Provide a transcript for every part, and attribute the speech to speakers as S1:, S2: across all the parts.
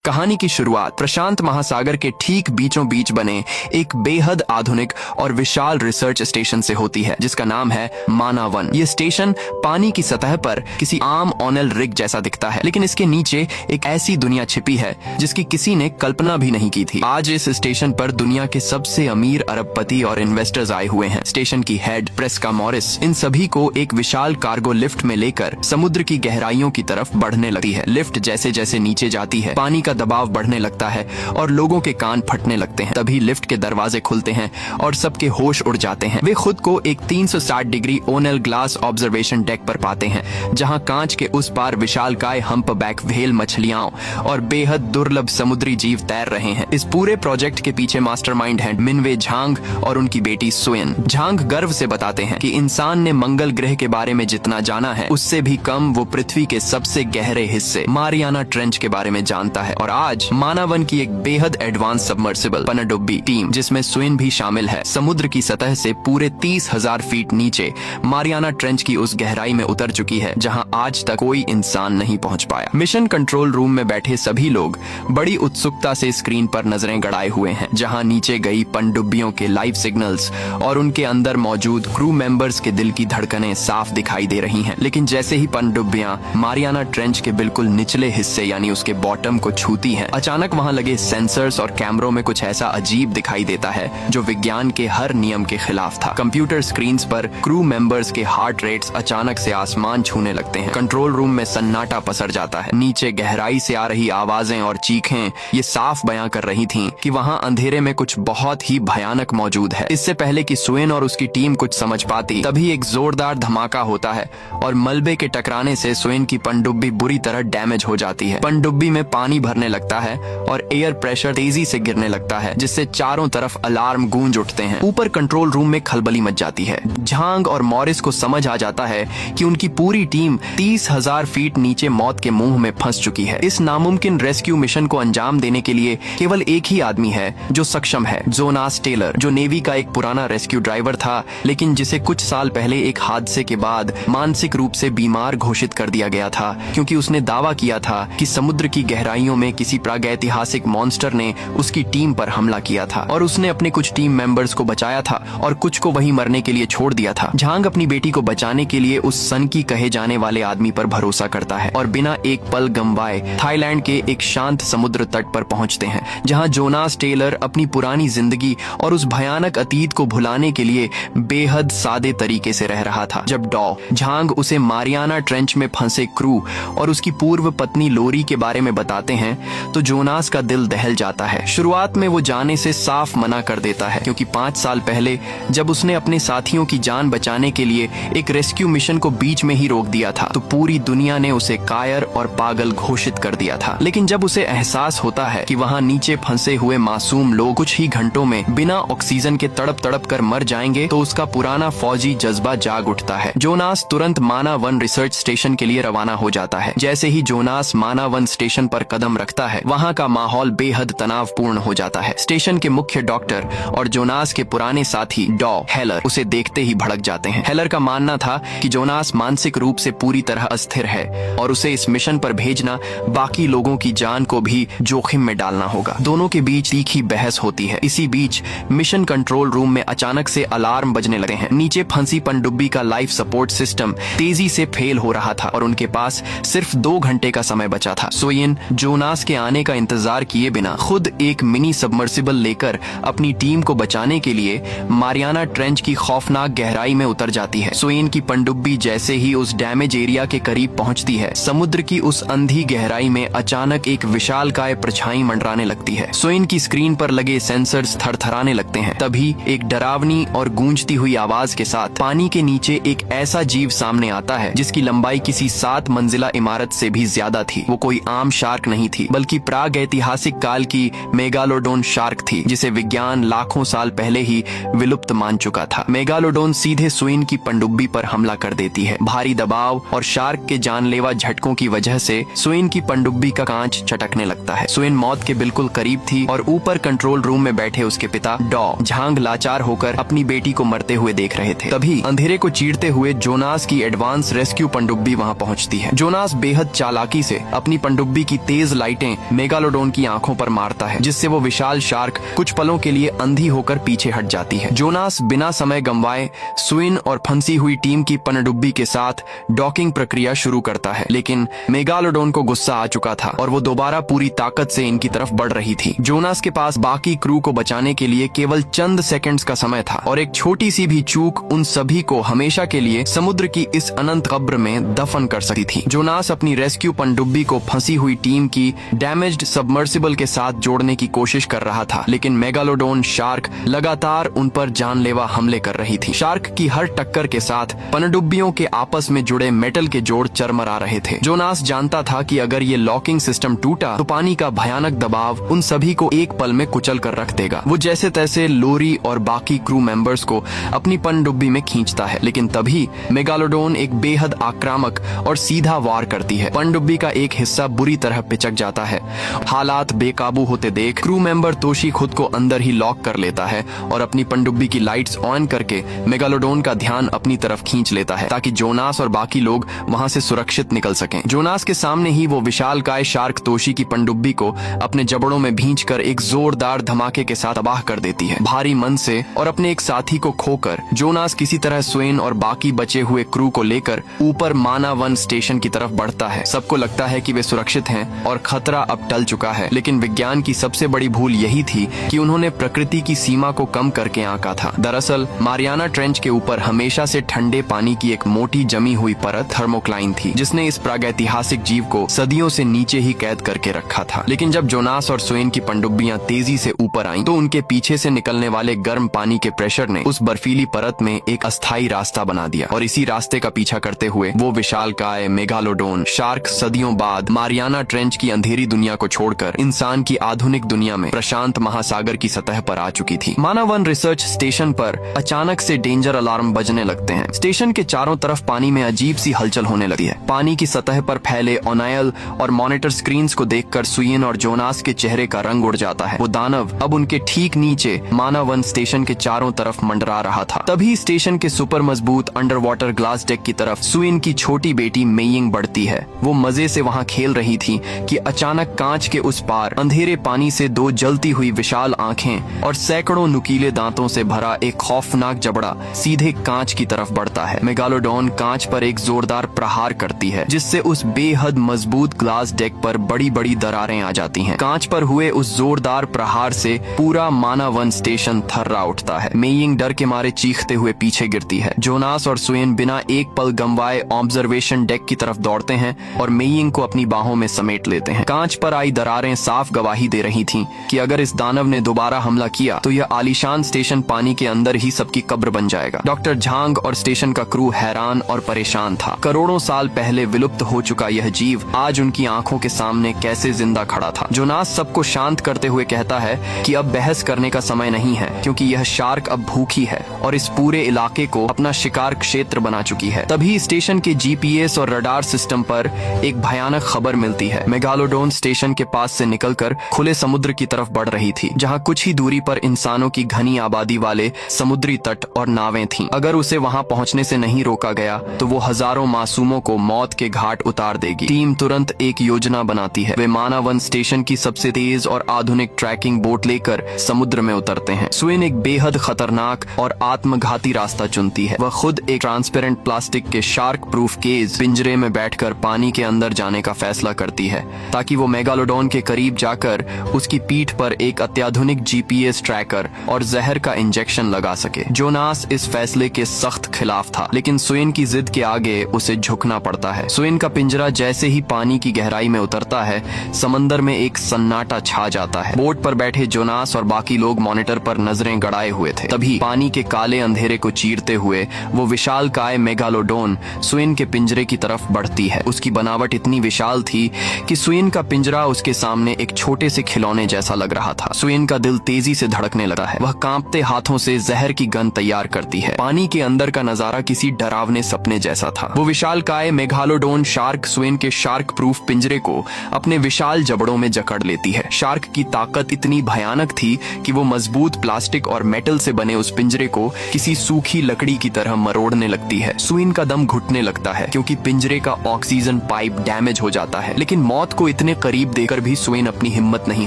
S1: कहानी की शुरुआत प्रशांत महासागर के ठीक बीचों बीच बने एक बेहद आधुनिक और विशाल रिसर्च स्टेशन से होती है, जिसका नाम है मानावन। ये स्टेशन पानी की सतह पर किसी आम ऑनल रिग जैसा दिखता है, लेकिन इसके नीचे एक ऐसी दुनिया छिपी है जिसकी किसी ने कल्पना भी नहीं की थी। आज इस स्टेशन पर दुनिया के सबसे अमीर अरबपति और इन्वेस्टर्स आए हुए हैं। स्टेशन की हेड प्रेस्का मॉरिस इन सभी को एक विशाल कार्गो लिफ्ट में लेकर समुद्र की गहराइयों की तरफ बढ़ने लगती है। लिफ्ट जैसे जैसे नीचे जाती है, पानी का दबाव बढ़ने लगता है और लोगों के कान फटने लगते हैं। तभी लिफ्ट के दरवाजे खुलते हैं और सबके होश उड़ जाते हैं। वे खुद को एक 360 डिग्री ओनल ग्लास ऑब्जर्वेशन डेक पर पाते हैं, जहां कांच के उस पार विशालकाय हम्पबैक व्हेल मछलियां और बेहद दुर्लभ समुद्री जीव तैर रहे हैं। इस पूरे प्रोजेक्ट के पीछे मास्टरमाइंड हैं मिनवे झांग और उनकी बेटी सुयन। झांग गर्व से बताते हैं कि इंसान ने मंगल ग्रह के बारे में जितना जाना है, उससे भी कम वो पृथ्वी के सबसे गहरे हिस्से मारियाना ट्रेंच के बारे में जानता है। और आज मानावन की एक बेहद एडवांस सबमर्सिबल पनडुब्बी टीम, जिसमें सुइन भी शामिल है, समुद्र की सतह से पूरे 30,000 फीट नीचे मारियाना ट्रेंच की उस गहराई में उतर चुकी है जहां आज तक कोई इंसान नहीं पहुंच पाया। मिशन कंट्रोल रूम में बैठे सभी लोग बड़ी उत्सुकता से स्क्रीन पर नजरें गड़ाए हुए हैं, जहां नीचे गई पनडुब्बियों के लाइव सिग्नल्स और उनके अंदर मौजूद क्रू मेंबर्स के दिल की धड़कनें साफ दिखाई दे रही हैं। लेकिन जैसे ही पनडुब्बियां मारियाना ट्रेंच के बिल्कुल निचले हिस्से यानी उसके बॉटम को छूती हैं, अचानक वहां लगे सेंसर्स और कैमरों में कुछ ऐसा अजीब दिखाई देता है जो विज्ञान के हर नियम के खिलाफ था। कंप्यूटर स्क्रीन्स पर क्रू मेंबर्स के हार्ट रेट्स अचानक से आसमान छूने लगते हैं। कंट्रोल रूम में सन्नाटा पसर जाता है। नीचे गहराई से आ रही आवाजें और चीखें ये साफ बयां कर रही थीं कि वहां अंधेरे में कुछ बहुत ही भयानक मौजूद है। इससे पहले कि सुएन और उसकी टीम कुछ समझ पाती, तभी एक जोरदार धमाका होता है और मलबे के टकराने से सुएन की पनडुब्बी बुरी तरह डैमेज हो जाती है। पनडुब्बी में पानी भरने लगता है और एयर प्रेशर तेजी से गिरने लगता है, जिससे चारों तरफ अलार्म गूंज उठते हैं। ऊपर कंट्रोल रूम में खलबली मच जाती है। झांग और मॉरिस को समझ आ जाता है कि उनकी पूरी टीम 30,000 फीट नीचे मौत के मुंह में फंस चुकी है। इस नामुमकिन रेस्क्यू मिशन को अंजाम देने के लिए केवल एक ही आदमी है जो सक्षम है, जोनास टेलर, जो नेवी का एक पुराना रेस्क्यू ड्राइवर था, लेकिन जिसे कुछ साल पहले एक हादसे के बाद मानसिक रूप से बीमार घोषित कर दिया गया था, क्योंकि उसने दावा किया था कि समुद्र की गहराइयों में किसी प्रागैतिहासिक मॉन्स्टर ने उसकी टीम पर हमला किया था और उसने अपने कुछ टीम मेंबर्स को बचाया था और कुछ को वहीं मरने के लिए छोड़ दिया था। झांग अपनी बेटी को बचाने के लिए उस सनकी कहे जाने वाले आदमी पर भरोसा करता है और बिना एक पल गंवाए थाईलैंड के एक शांत समुद्र तट पर पहुंचते हैं, जहां जोनास टेलर अपनी पुरानी जिंदगी और उस भयानक अतीत को भुलाने के लिए बेहद सादे तरीके से रह रहा था। जब डॉ झांग उसे मारियाना ट्रेंच में फंसे क्रू और उसकी पूर्व पत्नी लोरी के बारे में बताते हैं तो जोनास का दिल दहल जाता है। शुरुआत में वो जाने से साफ मना कर देता है, क्योंकि 5 साल पहले जब उसने अपने साथियों की जान बचाने के लिए एक रेस्क्यू मिशन को बीच में ही रोक दिया था तो पूरी दुनिया ने उसे कायर और पागल घोषित कर दिया था। लेकिन जब उसे एहसास होता है कि वहां नीचे फंसे हुए मासूम लोग कुछ ही घंटों में बिना ऑक्सीजन के तड़प तड़प कर मर जाएंगे, तो उसका पुराना फौजी जज्बा जाग उठता है। जोनास तुरंत मानावन रिसर्च स्टेशन के लिए रवाना हो जाता है। जैसे ही जोनास मानावन स्टेशन पर कदम रखता है, वहां का माहौल बेहद तनावपूर्ण हो जाता है। स्टेशन के मुख्य डॉक्टर और जोनास के पुराने साथी डॉ हेलर उसे देखते ही भड़क जाते हैं। हेलर का मानना था कि जोनास मानसिक रूप से पूरी तरह अस्थिर है और उसे इस मिशन पर भेजना बाकी लोगों की जान को भी जोखिम में डालना होगा। दोनों के बीच तीखी बहस होती है। इसी बीच मिशन कंट्रोल रूम में अचानक से अलार्म बजने लगते हैं। नीचे फंसी पनडुब्बी का लाइफ सपोर्ट सिस्टम तेजी से फेल हो रहा था और उनके पास सिर्फ 2 घंटे का समय बचा था। सोयन जोनास के आने का इंतजार किए बिना खुद एक मिनी सबमर्सिबल लेकर अपनी टीम को बचाने के लिए मारियाना ट्रेंच की खौफनाक गहराई में उतर जाती है। सोयन की पनडुब्बी जैसे ही उस डैमेज एरिया के करीब पहुंचती है, समुद्र की उस अंधी गहराई में अचानक एक विशालकाय परछाई मंडराने लगती है। सोयन की स्क्रीन पर लगे सेंसर्स थरथराने लगते हैं। तभी एक डरावनी और गूंजती हुई आवाज के साथ पानी के नीचे एक ऐसा जीव सामने आता है जिसकी लंबाई किसी 7 मंजिला इमारत से भी ज्यादा थी। वो कोई आम शार्क नहीं थी, बल्कि प्रागैतिहासिक काल की मेगालोडोन शार्क थी, जिसे विज्ञान लाखों साल पहले ही विलुप्त मान चुका था। मेगालोडोन सीधे सुइन की पनडुब्बी पर हमला कर देती है। भारी दबाव और शार्क के जानलेवा झटकों की वजह से सुइन की पनडुब्बी का कांच चटकने लगता है। सुइन मौत के बिल्कुल करीब थी और ऊपर कंट्रोल रूम में बैठे उसके पिता डॉ झांग लाचार होकर अपनी बेटी को मरते हुए देख रहे थे। तभी अंधेरे को चीरते हुए जोनास की एडवांस रेस्क्यू पनडुब्बी वहां पहुंचती है। जोनास बेहद चालाकी से अपनी पनडुब्बी की तेज लाइट लाइटें मेगालोडोन की आंखों पर मारता है, जिससे वो विशाल शार्क कुछ पलों के लिए अंधी होकर पीछे हट जाती है। जोनास बिना समय गंवाए सुइन और फंसी हुई टीम की पनडुब्बी के साथ डॉकिंग प्रक्रिया शुरू करता है, लेकिन मेगालोडोन को गुस्सा आ चुका था और वो दोबारा पूरी ताकत से इनकी तरफ बढ़ रही थी। जोनास के पास बाकी क्रू को बचाने के लिए केवल चंद सेकंड्स का समय था और एक छोटी सी भी चूक उन सभी को हमेशा के लिए समुद्र की इस अनंत कब्र में दफन कर सकती थी। जोनास अपनी रेस्क्यू पनडुब्बी को फंसी हुई टीम की डैमेज्ड सबमर्सिबल के साथ जोड़ने की कोशिश कर रहा था, लेकिन मेगालोडोन शार्क लगातार उन पर जानलेवा हमले कर रही थी। शार्क की हर टक्कर के साथ पनडुब्बियों के आपस में जुड़े मेटल के जोड़ चरमरा रहे थे। जोनास जानता था कि अगर ये लॉकिंग सिस्टम टूटा तो पानी का भयानक दबाव उन सभी को एक पल में कुचल कर रख देगा। वो जैसे तैसे लोरी और बाकी क्रू मेंबर्स को अपनी पनडुब्बी में खींचता है, लेकिन तभी मेगालोडोन एक बेहद आक्रामक और सीधा वार करती है। पनडुब्बी का एक हिस्सा बुरी तरह पिचक जाता है। हालात बेकाबू होते देख क्रू मेंबर तोशी खुद को अंदर ही लॉक कर लेता है और अपनी पनडुब्बी की लाइट्स ऑन करके मेगालोडोन का ध्यान अपनी तरफ खींच लेता है, ताकि जोनास और बाकी लोग वहां से सुरक्षित निकल सकें। जोनास के सामने ही वो विशालकाय शार्क तोशी की पनडुब्बी को अपने जबड़ों में भींचकर एक जोरदार धमाके के साथ तबाह कर देती है। भारी मन से और अपने एक साथी को खोकर जोनास किसी तरह स्वेन और बाकी बचे हुए क्रू को लेकर ऊपर माना वन स्टेशन की तरफ बढ़ता है। सबको लगता है कि वे सुरक्षित हैं और खतरा अब टल चुका है, लेकिन विज्ञान की सबसे बड़ी भूल यही थी कि उन्होंने प्रकृति की सीमा को कम करके आंका था। दरअसल मारियाना ट्रेंच के ऊपर हमेशा से ठंडे पानी की एक मोटी जमी हुई परत थर्मोक्लाइन थी, जिसने इस प्रागैतिहासिक जीव को सदियों से नीचे ही कैद करके रखा था। लेकिन जब जोनास और स्वेन की पनडुब्बियां तेजी से ऊपर आईं, तो उनके पीछे से निकलने वाले गर्म पानी के प्रेशर ने उस बर्फीली परत में एक अस्थायी रास्ता बना दिया और इसी रास्ते का पीछा करते हुए वो विशालकाय मेगालोडोन शार्क सदियों बाद मारियाना ट्रेंच की अंधेरी दुनिया को छोड़कर इंसान की आधुनिक दुनिया में प्रशांत महासागर की सतह पर आ चुकी थी। माना वन रिसर्च स्टेशन पर अचानक से डेंजर अलार्म बजने लगते हैं। स्टेशन के चारों तरफ पानी में अजीब सी हलचल होने लगती है। पानी की सतह पर फैले ओनायल और मॉनिटर स्क्रीन्स को देखकर सुयन और जोनास के चेहरे का रंग उड़ जाता है। वो दानव अब उनके ठीक नीचे माना वन स्टेशन के चारों तरफ मंडरा रहा था। तभी स्टेशन के सुपर मजबूत अंडर वाटर ग्लास डेक की तरफ सुयन की छोटी बेटी मेइंग बढ़ती है। वो मजे से वहाँ खेल रही थी कि अचानक कांच के उस पार अंधेरे पानी से दो जलती हुई विशाल आंखें और सैकड़ों नुकीले दांतों से भरा एक खौफनाक जबड़ा सीधे कांच की तरफ बढ़ता है। मेगालोडोन कांच पर एक जोरदार प्रहार करती है, जिससे उस बेहद मजबूत ग्लास डेक पर बड़ी बड़ी दरारें आ जाती हैं। कांच पर हुए उस जोरदार प्रहार से पूरा माना वन स्टेशन थर्रा उठता है। मेइंग डर के मारे चीखते हुए पीछे गिरती है। जोनास और स्वेन बिना एक पल गंवाए ऑब्जर्वेशन डेक की तरफ दौड़ते हैं और मेइंग को अपनी बाहों में समेट लेते हैं। कांच पर आई दरारें साफ गवाही दे रही थीं कि अगर इस दानव ने दोबारा हमला किया तो यह आलीशान स्टेशन पानी के अंदर ही सबकी कब्र बन जाएगा। डॉक्टर झांग और स्टेशन का क्रू हैरान और परेशान था। करोड़ों साल पहले विलुप्त हो चुका यह जीव आज उनकी आंखों के सामने कैसे जिंदा खड़ा था। जोनास सबको शांत करते हुए कहता है कि अब बहस करने का समय नहीं है, क्योंकि यह शार्क अब भूखी है और इस पूरे इलाके को अपना शिकार क्षेत्र बना चुकी है। तभी स्टेशन के जीपीएस और रडार सिस्टम पर एक भयानक खबर मिलती है। मेगालोडोन स्टेशन के पास से निकलकर खुले समुद्र की तरफ बढ़ रही थी, जहां कुछ ही दूरी पर इंसानों की घनी आबादी वाले समुद्री तट और नावें थीं। अगर उसे वहां पहुंचने से नहीं रोका गया तो वो हजारों मासूमों को मौत के घाट उतार देगी। टीम तुरंत एक योजना बनाती है। वे माना वन स्टेशन की सबसे तेज और आधुनिक ट्रैकिंग बोट लेकर समुद्र में उतरते हैं। स्वेन एक बेहद खतरनाक और आत्मघाती रास्ता चुनती है। वह खुद एक ट्रांसपेरेंट प्लास्टिक के शार्क प्रूफ केज पिंजरे में बैठकर पानी के अंदर जाने का फैसला करती है, ताकि वो मेगालोडोन के करीब जाकर उसकी पीठ पर एक अत्याधुनिक जीपीएस ट्रैकर और जहर का इंजेक्शन लगा सके। जोनास इस फैसले के सख्त खिलाफ था, लेकिन स्वेन की जिद के आगे उसे झुकना पड़ता है। स्वेन का पिंजरा जैसे ही पानी की गहराई में उतरता है, समंदर में एक सन्नाटा छा जाता है। बोट पर बैठे जोनास और बाकी लोग मॉनिटर पर नजरें गड़ाए हुए थे। तभी पानी के काले अंधेरे को चीरते हुए वो विशालकाय मेगालोडोन स्वेन के पिंजरे की तरफ बढ़ती है। उसकी बनावट इतनी विशाल थी कि स्वेन का पिंजरा उसके सामने एक छोटे से खिलौने जैसा लग रहा था। स्वेन का दिल तेजी से धड़कने लगा है। वह कांपते हाथों से जहर की गन तैयार करती है। पानी के अंदर का नजारा किसी डरावने सपने जैसा था। वो विशालकाय मेगालोडोन शार्क स्वेन के शार्क प्रूफ पिंजरे को अपने विशाल जबड़ों में जकड़ लेती है। शार्क की ताकत इतनी भयानक थी कि वो मजबूत प्लास्टिक और मेटल से बने उस पिंजरे को किसी सूखी लकड़ी की तरह मरोड़ने लगती है। स्वेन का दम घुटने लगता है, क्योंकि पिंजरे का ऑक्सीजन पाइप डैमेज हो जाता है। लेकिन मौत को इतने इतने करीब देखकर भी स्वेन अपनी हिम्मत नहीं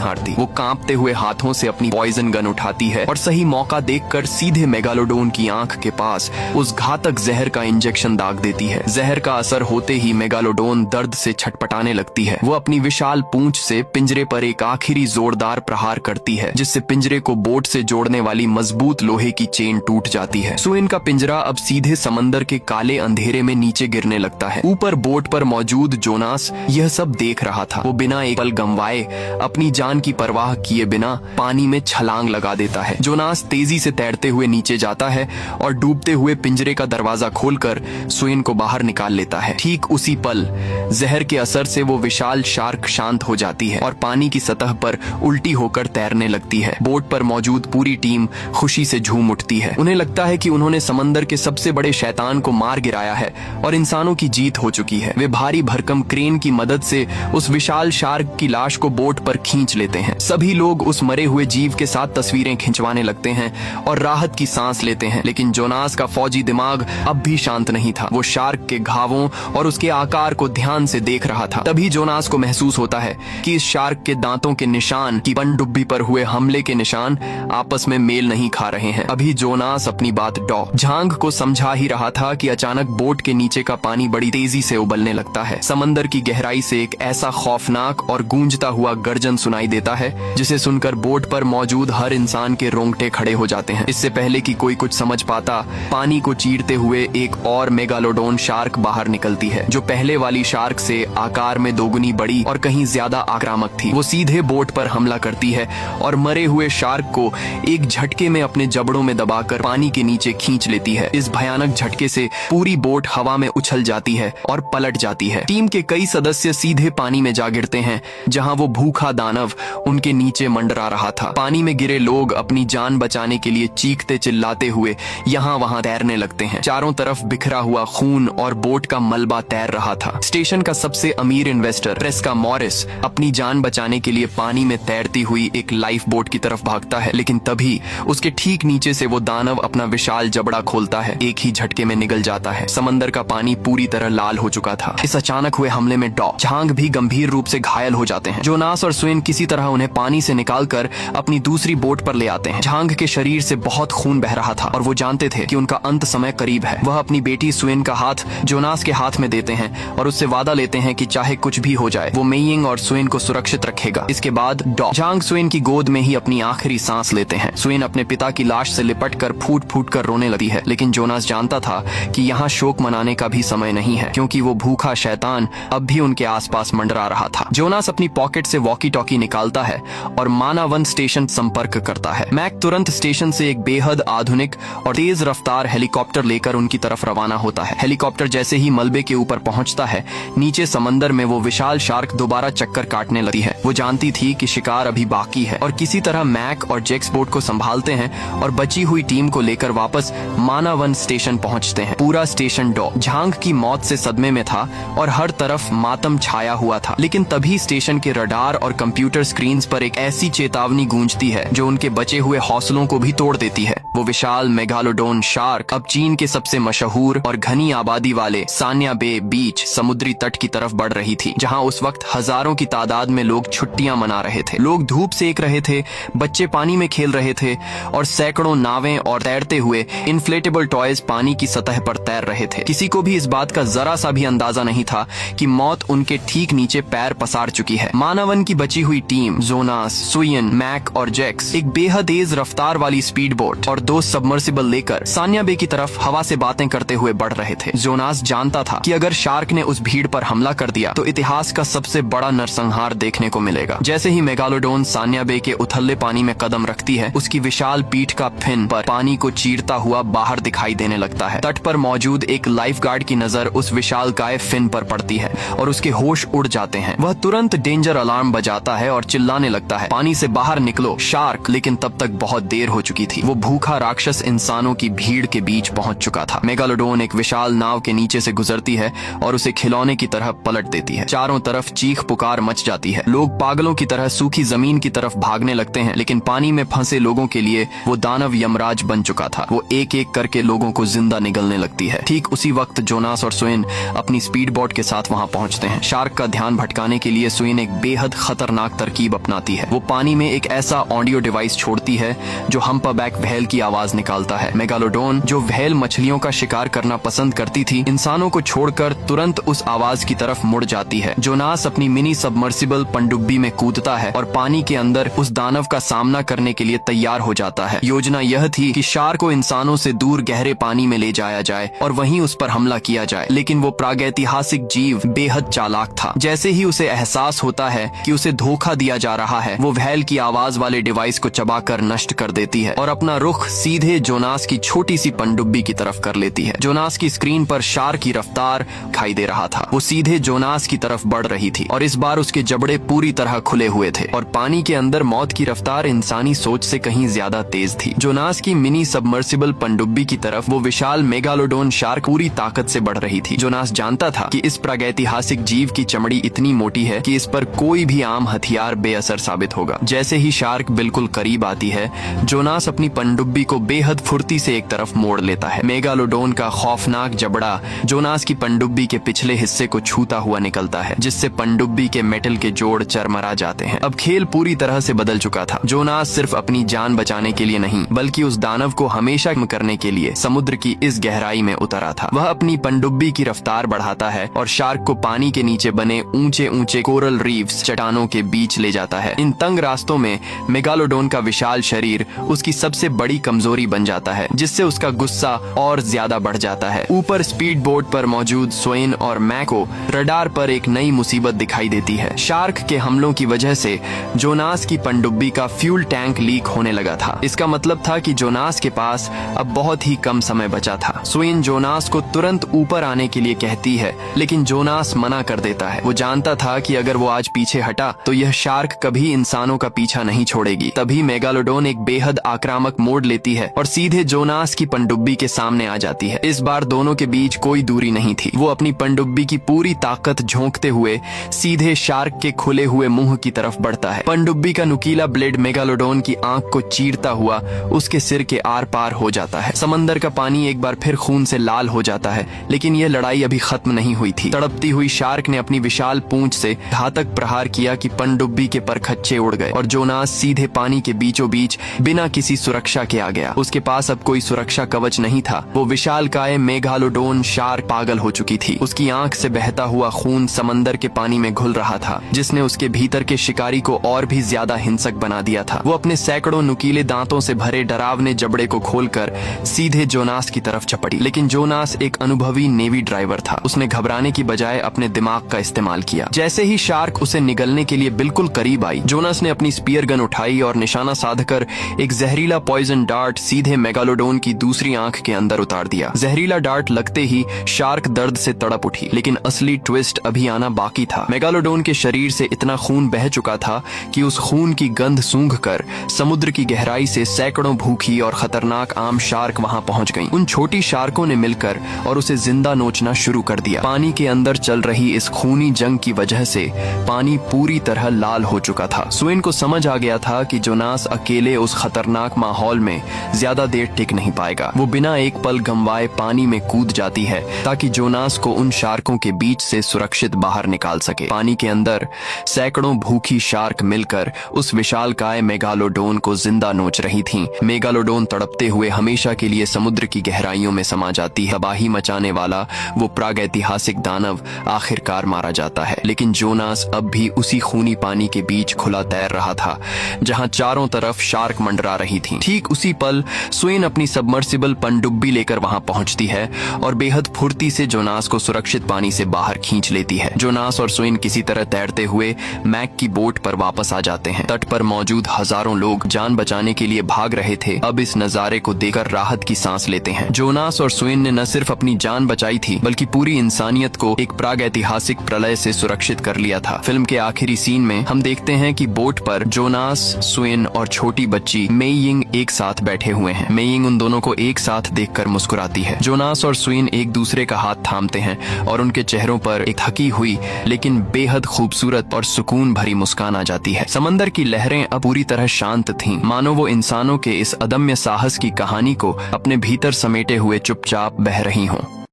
S1: हारती। वो कांपते हुए हाथों से अपनी पॉइजन गन उठाती है और सही मौका देखकर सीधे मेगालोडोन की आंख के पास उस घातक जहर का इंजेक्शन दाग देती है। जहर का असर होते ही मेगालोडोन दर्द से छटपटाने लगती है। वो अपनी विशाल पूंछ से पिंजरे पर एक आखिरी जोरदार प्रहार करती है, जिससे पिंजरे को बोट से जोड़ने वाली मजबूत लोहे की चेन टूट जाती है। स्वेन का पिंजरा अब सीधे समंदर के काले अंधेरे में नीचे गिरने लगता है। ऊपर बोट पर मौजूद जोनास यह सब देख रहा था। वो बिना एक पल गंवाए अपनी जान की परवाह किए बिना पानी में छलांग लगा देता है। जोनास तेजी से तैरते हुए नीचे जाता है और डूबते हुए पिंजरे का दरवाजा खोलकर स्वेन को बाहर निकाल लेता है। ठीक उसी पल जहर के असर से वो विशाल शार्क शांत हो जाती है और पानी की सतह पर उल्टी होकर तैरने लगती है। बोट पर मौजूद पूरी टीम खुशी से झूम उठती है। उन्हें लगता है कि उन्होंने समंदर के सबसे बड़े शैतान को मार गिराया है और इंसानों की जीत हो चुकी है। वे भारी भरकम क्रेन की मदद से उस विशाल शार्क की लाश को बोट पर खींच लेते हैं। सभी लोग उस मरे हुए जीव के साथ तस्वीरें खिंचवाने लगते हैं और राहत की सांस लेते हैं। लेकिन जोनास का फौजी दिमाग अब भी शांत नहीं था। वो शार्क के घावों और उसके आकार को ध्यान से देख रहा था। तभी जोनास को महसूस होता है कि इस शार्क के दांतों के निशान की पनडुब्बी पर हुए हमले के निशान आपस में मेल नहीं खा रहे हैं। अभी जोनास अपनी बात झांग को समझा ही रहा था कि अचानक बोट के नीचे का पानी बड़ी तेजी से उबलने लगता है। समंदर की गहराई से एक ऐसा खौफनाक और गूंजता हुआ गर्जन सुनाई देता है जिसे सुनकर बोट पर मौजूद हर इंसान के रोंगटे खड़े हो जाते हैं। इससे पहले कि कोई कुछ समझ पाता, पानी को चीरते हुए एक और मेगालोडोन शार्क बाहर निकलती है, जो पहले वाली शार्क से आकार में दोगुनी बड़ी और कहीं ज्यादा आक्रामक थी। वो सीधे बोट पर हमला करती है और मरे हुए शार्क को एक झटके में अपने जबड़ों में दबाकर पानी के नीचे खींच लेती है। इस भयानक झटके से पूरी बोट हवा में उछल जाती है और पलट जाती है। टीम के कई सदस्य सीधे पानी में जा गिरते हैं, जहां वो भूखा दानव उनके नीचे मंडरा रहा था। पानी में गिरे लोग अपनी जान बचाने के लिए चीखते चिल्लाते हुए यहाँ वहाँ तैरने लगते हैं। चारों तरफ बिखरा हुआ खून और बोट का मलबा तैर रहा था। स्टेशन का सबसे अमीर इन्वेस्टर प्रेस्का मॉरिस अपनी जान बचाने के लिए पानी में तैरती हुई एक लाइफ बोट की तरफ भागता है, लेकिन तभी उसके ठीक नीचे से वो दानव अपना विशाल जबड़ा खोलता है। एक ही झटके में निगल जाता है। समंदर का पानी पूरी तरह लाल हो चुका था। इस अचानक हुए हमले में झांग भी गंभीर रूप से घायल हो जाते हैं। जोनास और स्वेन किसी तरह उन्हें पानी से निकालकर अपनी दूसरी बोट पर ले आते हैं। झांग के शरीर से बहुत खून बह रहा था और वो जानते थे कि उनका अंत समय करीब है। वह अपनी बेटी स्वेन का हाथ जोनास के हाथ में देते हैं और उससे वादा लेते हैं कि चाहे कुछ भी हो जाए वो मेइंग और स्वेन को सुरक्षित रखेगा। इसके बाद झांग स्वेन की गोद में ही अपनी आखिरी सांस लेते हैं। स्वेन अपने पिता की लाश से लिपटकर फूट फूट कर रोने लगती है, लेकिन जोनास जानता था कि यहाँ शोक मनाने का भी समय नहीं है, क्योंकि वो भूखा शैतान अब भी उनके आसपास मंडरा रहा था। जोनास अपनी पॉकेट से वॉकी टॉकी निकालता है और मानावन स्टेशन संपर्क करता है। मैक तुरंत स्टेशन से एक बेहद आधुनिक और तेज रफ्तार हेलीकॉप्टर लेकर उनकी तरफ रवाना होता है। हेलीकॉप्टर जैसे ही मलबे के ऊपर पहुंचता है, नीचे समंदर में वो विशाल शार्क दोबारा चक्कर काटने लगती है। वो जानती थी कि शिकार अभी बाकी है और किसी तरह मैक और जेक्स बोट को संभालते हैं और बची हुई टीम को लेकर वापस मानावन स्टेशन पहुंचते हैं। पूरा स्टेशन झांग की मौत से सदमे में था और हर तरफ मातम छाया हुआ था। लेकिन तभी स्टेशन के रडार और कंप्यूटर स्क्रीन्स पर एक ऐसी चेतावनी गूंजती है जो उनके बचे हुए हौसलों को भी तोड़ देती है। वो विशाल मेगालोडोन शार्क अब चीन के सबसे मशहूर और घनी आबादी वाले सान्या बे बीच समुद्री तट की तरफ बढ़ रही थी, जहां उस वक्त हजारों की तादाद में लोग छुट्टियां मना रहे थे। लोग धूप सेक रहे थे, बच्चे पानी में खेल रहे थे और सैकड़ों नावें और तैरते हुए इन्फ्लेटेबल टॉयज पानी की सतह पर तैर रहे थे। किसी को भी इस बात का जरा सा भी अंदाजा नहीं था कि मौत उनके ठीक नीचे पैर पसार चुकी है। मानावन की बची हुई टीम जोनास, सुयन, मैक और जेक्स एक बेहद तेज रफ्तार वाली स्पीड बोट और 2 सबमर्सिबल लेकर सान्या बे की तरफ हवा से बातें करते हुए बढ़ रहे थे। जोनास जानता था कि अगर शार्क ने उस भीड़ पर हमला कर दिया तो इतिहास का सबसे बड़ा नरसंहार देखने को मिलेगा। जैसे ही मेगालोडोन सान्या बे के उथले पानी में कदम रखती है, उसकी विशाल पीठ का फिन पर पानी को चीरता हुआ बाहर दिखाई देने लगता है। तट पर मौजूद एक लाइफ गार्ड की नजर उस विशालकाय फिन पर पड़ती है और उसके होश उड़ जाते हैं। वह तुरंत डेंजर अलार्म बजाता है और चिल्लाने लगता है, पानी से बाहर निकलो शार्क। लेकिन तब तक बहुत देर हो चुकी थी। वो भूखा भूखा राक्षस इंसानों की भीड़ के बीच पहुंच चुका था। मेगालोडोन एक विशाल नाव के नीचे से गुजरती है और उसे खिलौने की तरह पलट देती है। चारों तरफ चीख पुकार मच जाती है। लोग पागलों की तरह सूखी जमीन की तरफ भागने लगते हैं, लेकिन पानी में फंसे लोगों के लिए वो दानव यमराज बन चुका था। वो एक एक करके लोगों को जिंदा निगलने लगती है। ठीक उसी वक्त जोनास और सुइन अपनी स्पीड बोट के साथ वहां पहुंचते हैं। शार्क का ध्यान भटकाने के लिए सुइन एक बेहद खतरनाक तरकीब अपनाती है। वो पानी में एक ऐसा ऑडियो डिवाइस छोड़ती है जो हम्पाबैक व्हेल की आवाज निकालता है। मेगालोडोन, जो व्हेल मछलियों का शिकार करना पसंद करती थी, इंसानों को छोड़कर तुरंत उस आवाज की तरफ मुड़ जाती है। जोनास अपनी मिनी सबमर्सिबल पनडुब्बी में कूदता है और पानी के अंदर उस दानव का सामना करने के लिए तैयार हो जाता है। योजना यह थी कि शार्क को इंसानों से दूर गहरे पानी में ले जाया जाए और वहीं उस पर हमला किया जाए, लेकिन वो प्रागैतिहासिक जीव बेहद चालाक था। जैसे ही उसे एहसास होता है कि उसे धोखा दिया जा रहा है, वो व्हेल की आवाज वाले डिवाइस को चबाकर नष्ट कर देती है और अपना रुख सीधे जोनास की छोटी सी पनडुब्बी की तरफ कर लेती है। जोनास की स्क्रीन पर शार्क की रफ्तार दिखाई दे रहा था। वो सीधे जोनास की तरफ बढ़ रही थी और इस बार उसके जबड़े पूरी तरह खुले हुए थे और पानी के अंदर मौत की रफ्तार इंसानी सोच से कहीं ज्यादा तेज थी। जोनास की मिनी सबमर्सिबल पनडुब्बी की तरफ वो विशाल मेगालोडोन शार्क पूरी ताकत से बढ़ रही थी। जोनास जानता था कि इस प्रागैतिहासिक जीव की चमड़ी इतनी मोटी है कि इस पर कोई भी आम हथियार बेअसर साबित होगा। जैसे ही शार्क बिल्कुल करीब आती है, जोनास अपनी पनडुब्बी को बेहद फुर्ती से एक तरफ मोड़ लेता है। मेगालोडोन का खौफनाक जबड़ा जोनास की पनडुब्बी के पिछले हिस्से को छूता हुआ निकलता है, जिससे पनडुब्बी के मेटल के जोड़ चरमरा जाते हैं। अब खेल पूरी तरह से बदल चुका था। जोनास सिर्फ अपनी जान बचाने के लिए नहीं, बल्कि उस दानव को हमेशा खत्म करने के लिए समुद्र की इस गहराई में उतरा था। वह अपनी पनडुब्बी की रफ्तार बढ़ाता है और शार्क को पानी के नीचे बने ऊंचे ऊंचे कोरल रीफ्स, चट्टानों के बीच ले जाता है। इन तंग रास्तों में मेगालोडोन का विशाल शरीर उसकी सबसे बड़ी कमजोरी बन जाता है, जिससे उसका गुस्सा और ज्यादा बढ़ जाता है। ऊपर स्पीड बोट पर मौजूद सोइन और मैक को रडार पर एक नई मुसीबत दिखाई देती है। शार्क के हमलों की वजह से जोनास की पनडुब्बी का फ्यूल टैंक लीक होने लगा था। इसका मतलब था कि जोनास के पास अब बहुत ही कम समय बचा था। सोइन जोनास को तुरंत ऊपर आने के लिए कहती है, लेकिन जोनास मना कर देता है। वो जानता था कि अगर वो आज पीछे हटा तो यह शार्क कभी इंसानों का पीछा नहीं छोड़ेगी। तभी मेगालोडोन एक बेहद आक्रामक मोड़ लेती है और सीधे जोनास की पनडुब्बी के सामने आ जाती है। इस बार दोनों के बीच कोई दूरी नहीं थी। वो अपनी पनडुब्बी की पूरी ताकत झोंकते हुए सीधे शार्क के खुले हुए मुंह की तरफ बढ़ता है। पनडुब्बी का नुकीला ब्लेड मेगालोडोन की आंख को चीरता हुआ उसके सिर के आर पार हो जाता है। समंदर का पानी एक बार फिर खून से लाल हो जाता है, लेकिन यह लड़ाई अभी खत्म नहीं हुई थी। तड़पती हुई शार्क ने अपनी विशाल पूंछ से घातक प्रहार किया कि पनडुब्बी के परखच्चे उड़ गए और जोनास सीधे पानी के बीचों बीच बिना किसी सुरक्षा के आ गया। उसके पास अब कोई सुरक्षा कवच नहीं था। वो विशालकाय मेगालोडोन शार्क पागल हो चुकी थी। उसकी आंख से बहता हुआ खून समंदर के पानी में घुल रहा था, जिसने उसके भीतर के शिकारी को और भी ज्यादा हिंसक बना दिया था। वो अपने सैकड़ों नुकीले दांतों से भरे डरावने जबड़े को खोलकर सीधे जोनास की तरफ झपटी, लेकिन जोनास एक अनुभवी नेवी ड्राइवर था। उसने घबराने की बजाय अपने दिमाग का इस्तेमाल किया। जैसे ही शार्क उसे निगलने के लिए बिल्कुल करीब आई, जोनास ने अपनी स्पीयर गन उठाई और निशाना साधकर एक जहरीला पॉइजन डार्ट सीधे मेगालोडोन की दूसरी आंख के अंदर उतार दिया। जहरीला डार्ट लगते ही शार्क दर्द से तड़प उठी, लेकिन असली ट्विस्ट अभी आना बाकी था। मेगालोडोन के शरीर से इतना खून बह चुका था कि उस खून की गंध सूंघकर समुद्र की गहराई से सैकड़ों भूखी और खतरनाक आम शार्क वहां पहुंच गईं। उन छोटी शार्कों ने मिलकर और उसे जिंदा नोचना शुरू कर दिया। पानी के अंदर चल रही इस खूनी जंग की वजह से पानी पूरी तरह लाल हो चुका था। सुइन को समझ आ गया था कि जोनास अकेले उस खतरनाक माहौल में ज्यादा देर टिक नहीं पाएगा। वो बिना एक पल गंवाए पानी में कूद जाती है ताकि जोनास को उन शार्कों के बीच से सुरक्षित बाहर निकाल सके। पानी के अंदर सैकड़ों भूखी शार्क मिलकर उस विशालकाय मेगालोडोन को जिंदा नोच रही थीं। मेगालोडोन तड़पते हुए हमेशा के लिए समुद्र की गहराइयों में समा जाती है। तबाही मचाने वाला वो प्रागैतिहासिक दानव आखिरकार मारा जाता है, लेकिन जोनास अब भी उसी खूनी पानी के बीच खुला तैर रहा था जहां चारों तरफ शार्क मंडरा रही थीं। ठीक उसी पल सुइन अपनी सबमर्सिबल पनडुब्बी लेकर वहां पहुंचती है और बेहद फुर्ती से जोनास को सुरक्षित पानी से बाहर खींच लेती है। जोनास और सुइन किसी तरह तैरते हुए मैक की बोट पर वापस आ जाते हैं। तट पर मौजूद हजारों लोग जान बचाने के लिए भाग रहे थे। अब इस नजारे को देखकर राहत की सांस लेते हैं। जोनास और सुइन ने न सिर्फ अपनी जान बचाई थी, बल्कि पूरी इंसानियत को एक प्रागैतिहासिक प्रलय से सुरक्षित कर लिया था। फिल्म के आखिरी सीन में हम देखते हैं कि बोट पर जोनास, सुइन और छोटी बच्ची मेइयिंग एक साथ साथ बैठे हुए हैं। मेइंग उन दोनों को एक साथ देखकर मुस्कुराती है। जोनास और सुइन एक दूसरे का हाथ थामते हैं और उनके चेहरों पर एक थकी हुई लेकिन बेहद खूबसूरत और सुकून भरी मुस्कान आ जाती है। समंदर की लहरें अब पूरी तरह शांत थीं, मानो वो इंसानों के इस अदम्य साहस की कहानी को अपने भीतर समेटे हुए चुपचाप बह रही हों।